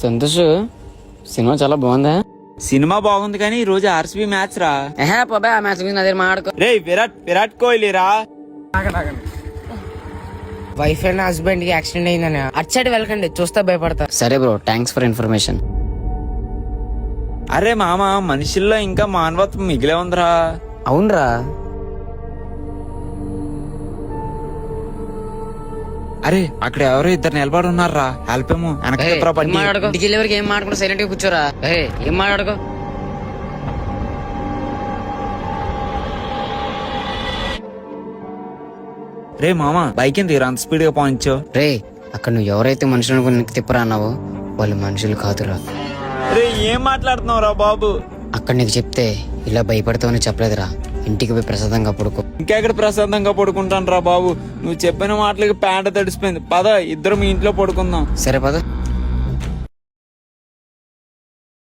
Santosh, cinema చాలా బాగుందా? Cinema బాగుంది కానీ ఈ రోజు ఆర్సీబీ మ్యాచ్ రా. బాబాయ్ ఆ మ్యాచ్ గురించి అదే మాట్లాడుకో. రే విరాట్ కోహ్లీ రా. వైఫ్ అండ్ హస్బెండ్ కి యాక్సిడెంట్ అయిందని అటు సైడ్ వెళ్ళకండి, చూస్తే భయపడతారు. సరే బ్రో, థ్యాంక్స్ ఫర్ ఇన్ఫర్మేషన్. అరే మామ, మనుషుల్లో ఇంకా మానవత్వం మిగిలే ఉందిరా. అవునరా. అరే అక్కడ ఎవరో ఇద్దరు నిలబడి ఉన్నారా, హెల్పేమో ఇంటికి వెళ్ళే వరకు ఏం మాట్లాడుకో, సైలెంట్ గా కూర్చోరా. ఏం మాట్లాడుకో. రే మామ, బైక్ ఎందుకు అంత స్పీడ్ గా పోయించో? రే, అక్కడ నువ్వు ఎవరైతే మనుషులను కొన్ని తిప్పరా అన్నావో వాళ్ళు మనుషులు కాదురా. రే ఏం మాట్లాడుతున్నావు రా బాబు? అక్కడ నీకు చెప్తే ఇలా భయపడతావని చెప్పలేదురా. ఇంటికి పోయి ప్రసాదంగా పడుకో. ఇంకెక్కడ ప్రశాంతంగా పడుకుంటాను రా బాబు. నువ్వు చెప్పిన మాటలకి ప్యాంట తడిసిపోయింది. పద, ఇద్దరం మీ ఇంట్లో పడుకుందాం. సరే పద.